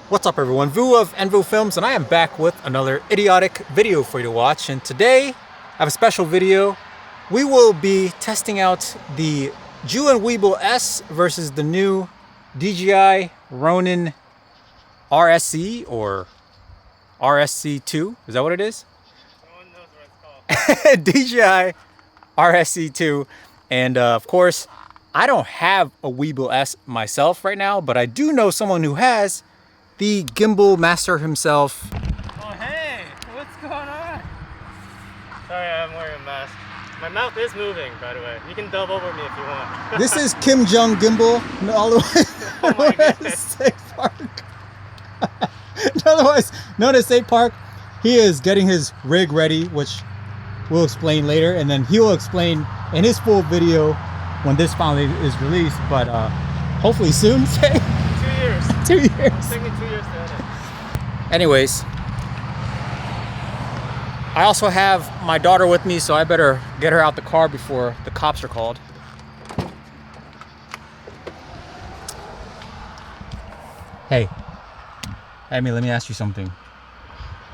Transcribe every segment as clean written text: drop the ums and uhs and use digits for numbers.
What's up everyone, Vu of Envo Films, and I am back with another idiotic video for you to watch. And today I have a special video. We will be testing out the Zhiyun Weebill S versus the new DJI RONIN RSC or RSC2. Is that what it is? No one knows what it's called. DJI RSC2. And of course, I don't have a Weebill S myself right now, but I do know someone who has, the gimbal master himself. Oh hey, what's going on? Sorry, I'm wearing a mask. My mouth is moving, by the way. You can dub over me if you want. This is Kim Jong Gimbal, all the way Oh my goodness. State Park. Otherwise known as State Park. He is getting his rig ready, which we'll explain later, and then he will explain in his full video when this finally is released, but hopefully soon. 2 years. 2 years. It's taking 2 years to edit. Anyways, I also have my daughter with me, so I better get her out the car before the cops are called. Hey, Amy, let me ask you something.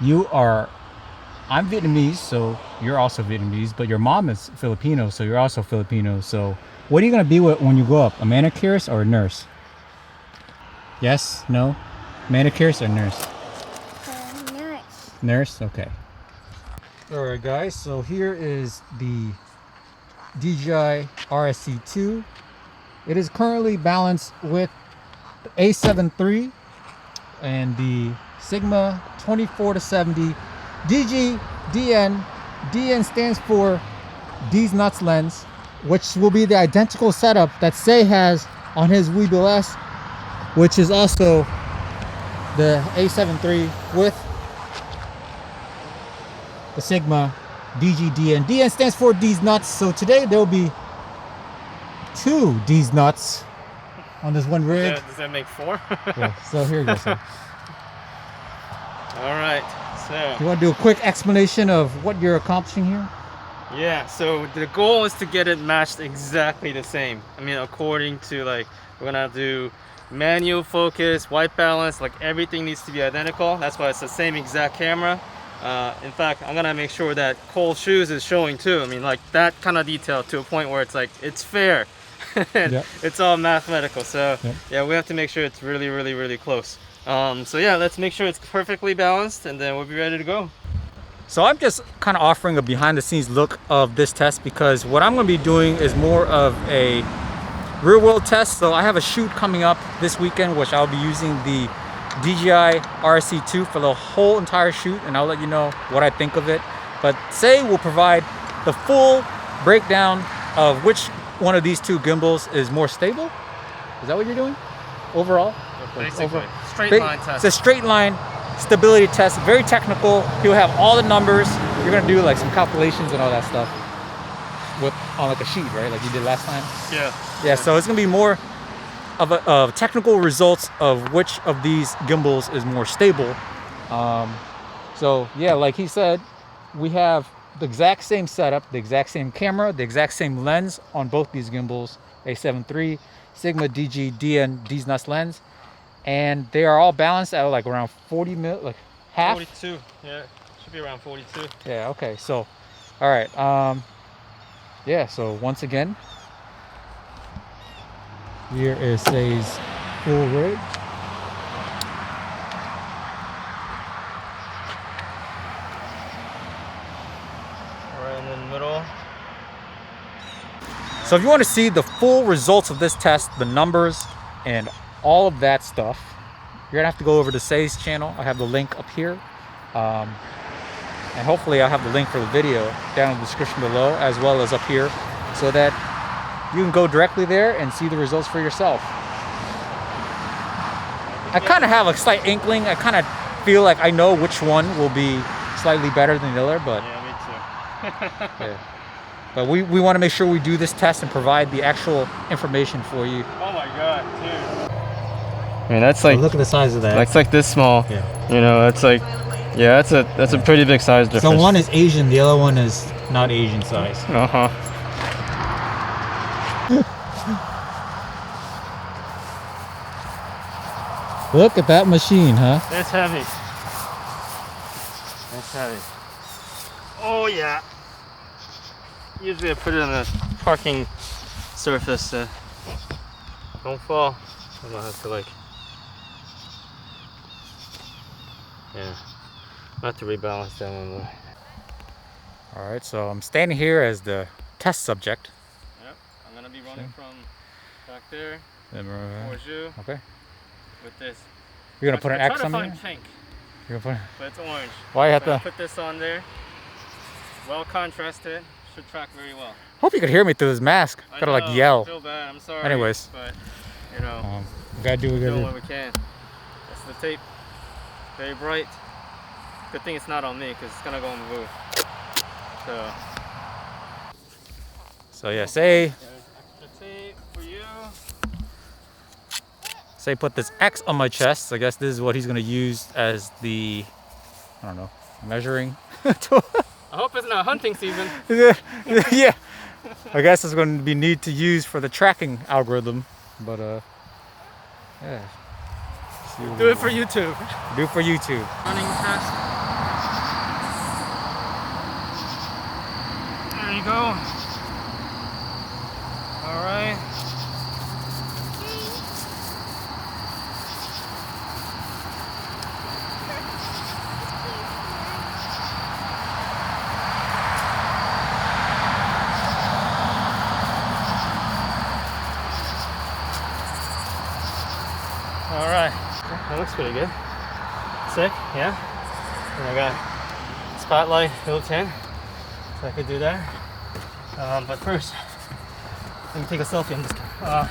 I'm Vietnamese, so you're also Vietnamese, but your mom is Filipino, so you're also Filipino. So what are you gonna be when you grow up? A manicurist or a nurse? Yes? No? Manicurist or nurse? Nurse. Nurse? Okay. Alright guys, so here is the DJI RSC2. It is currently balanced with the A7 III and the Sigma 24-70 DN. DN stands for D's Nuts lens, which will be the identical setup that Say has on his Weebill S, which is also the A7 III with the Sigma DN. DN stands for D's Nuts. So today there will be 2 D's Nuts on this one rig. Does that make 4? Yeah, so here you go, sir. Alright, so You want to do a quick explanation of what you're accomplishing here? yeah, so the goal is to get it matched exactly the same. I mean, according to, like, we're gonna do manual focus, white balance, like everything needs to be identical. That's why it's the same exact camera. In fact, I'm gonna make sure that Cole's shoes is showing too. I mean, like that kind of detail to a point where it's like it's fair. And Yep. it's all mathematical. So Yep. yeah, we have to make sure it's really, really, really close. So yeah, let's make sure it's perfectly balanced, and then we'll be ready to go. So I'm just kind of offering a behind the scenes look of this test, because what I'm going to be doing is more of a real world test. So I have a shoot coming up this weekend, which I'll be using the DJI RSC2 for the whole entire shoot, and I'll let you know what I think of it. But Say will provide the full breakdown of which one of these 2 gimbals is more stable. Is that what you're doing overall? Basically, straight line test. It's a straight line stability test, very technical. He'll have all the numbers. You're gonna do like some calculations and all that stuff on like a sheet, right? Like you did last time. Yeah. So it's gonna be more of technical results of which of these gimbals is more stable. So yeah, like he said, we have the exact same setup, the exact same camera, the exact same lens on both these gimbals, A7 III, Sigma DN D's Nuts lens, and they are all balanced at like around 40 mil, like half. 42. Yeah, should be around 42. Yeah. Okay. So, all right. Yeah. So once again, here is Say's full rig. Right in the middle. So if you want to see the full results of this test, the numbers and all of that stuff, you're gonna have to go over to Say's channel. I have the link up here, and hopefully I'll have the link for the video down in the description below, as well as up here, so that you can go directly there and see the results for yourself. I kind of have a slight inkling. I kind of feel like I know which one will be slightly better than the other, but Yeah, me too. yeah. But we want to make sure we do this test and provide the actual information for you. Oh my god, dude. I mean, that's like, look at the size of that. that's like this small. Yeah. You know, that's like, yeah, that's a pretty big size difference. So one is Asian, the other one is not Asian size. Uh-huh. Look at that machine, huh? That's heavy. That's heavy. Oh yeah. Usually I put it on a parking surface. Don't fall. I'm gonna have to like. Yeah. I have to rebalance that one more. All right, so I'm standing here as the test subject. Yep. I'm gonna be running from back there towards you. Okay. With this. You're gonna put an I X tried on to there? find pink, You're gonna but it's orange. Why you have So I to? put this on there. Well contrasted. Should track very well. Hope you could hear me through this mask. I Gotta know, like yell. I feel bad. I'm sorry. Anyways. But you know, We gotta do what we doing gotta what we can. That's the tape. Very bright. Good thing it's not on me because it's gonna go on the booth. So yeah, say There's extra tape for you. put this X on my chest. I guess this is what he's gonna use as the, I don't know, measuring tool. I hope it's not hunting season. Yeah. I guess it's going to be neat to use for the tracking algorithm, but yeah. See what Do we- it for YouTube. Do it for YouTube. Running test. There you go. All right. All right. That looks pretty good. Sick, yeah. And I got spotlight built in, so I could do that. But first, let me take a selfie on this camera.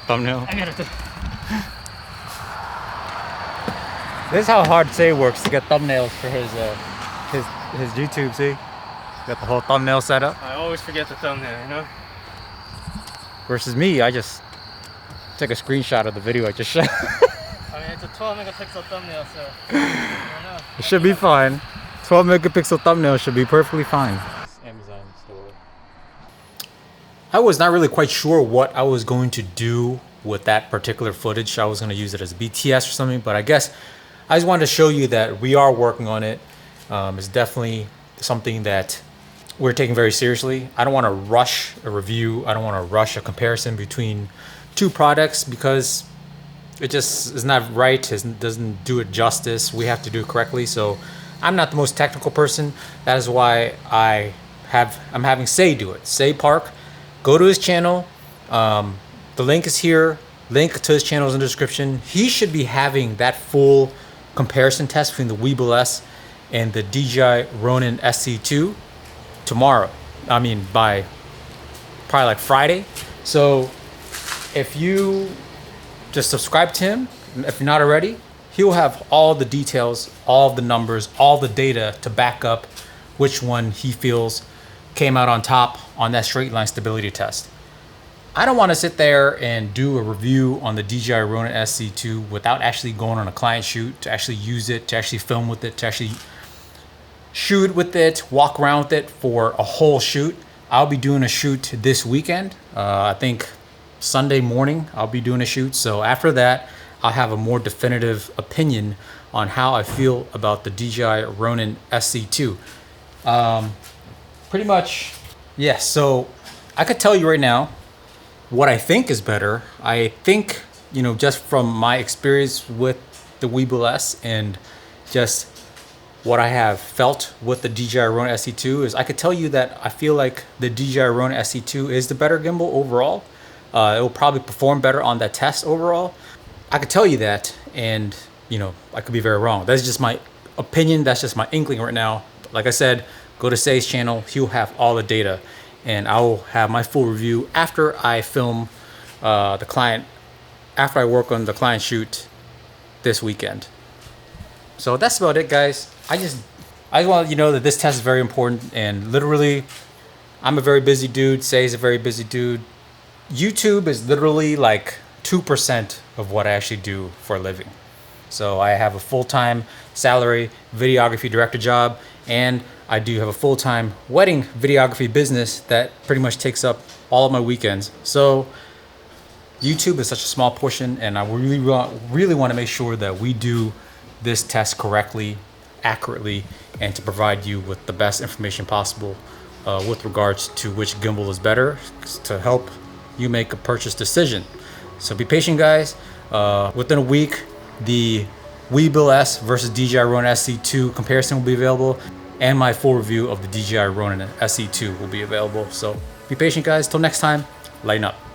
Thumbnail. I gotta do. This is how hard Say works to get thumbnails for his YouTube. See, got the whole thumbnail set up. I always forget the thumbnail, you know. Versus me, I just take a screenshot of the video I just shot. I mean, it's a 12 megapixel thumbnail, so I don't know. It should be fine. 12 megapixel thumbnail should be perfectly fine. Amazon store. I was not really quite sure what I was going to do with that particular footage. I was going to use it as BTS or something, but I guess I just wanted to show you that we are working on it. It's definitely something that we're taking very seriously. I don't want to rush a review. I don't want to rush a comparison between two products because it just is not right. It doesn't do it justice. We have to do it correctly. So I'm not the most technical person. That is why I'm having Say do it. Say Park. Go to his channel. The link is here. Link to his channel is in the description. He should be having that full comparison test between the Weebill S and the DJI RONIN SC2 tomorrow. I mean, by probably like Friday. So if you just subscribe to him, if you're not already, he'll have all the details, all the numbers, all the data to back up which one he feels came out on top on that straight line stability test. I don't want to sit there and do a review on the DJI RONIN SC2 without actually going on a client shoot to actually use it, to actually film with it, to actually shoot with it, walk around with it for a whole shoot. I'll be doing a shoot this weekend. I think Sunday morning I'll be doing a shoot. So after that, I'll have a more definitive opinion on how I feel about the DJI RONIN SC2. Pretty much, yes. So I could tell you right now what I think is better. I think, you know, just from my experience with the Weebill S and just what I have felt with the DJI RONIN SC2 is I could tell you that I feel like the DJI RONIN SC2 is the better gimbal overall. It will probably perform better on that test overall. I could tell you that, and you know, I could be very wrong. That's just my opinion. That's just my inkling right now. Like I said, go to Say's channel. He'll have all the data, and I will have my full review after I film the client, after I work on the client shoot this weekend. So that's about it, guys. I just want to let you know that this test is very important, and literally, I'm a very busy dude. Say's a very busy dude. YouTube is literally like 2% of what I actually do for a living. So I have a full-time salary videography director job, and I do have a full-time wedding videography business that pretty much takes up all of my weekends. So YouTube is such a small portion, and I really want to make sure that we do this test correctly, accurately, and to provide you with the best information possible with regards to which gimbal is better to help you make a purchase decision. So be patient, guys. Within a week, the Weebill S versus DJI RONIN SC2 comparison will be available, and my full review of the DJI RONIN SC2 will be available. So be patient, guys. Till next time, lighten up.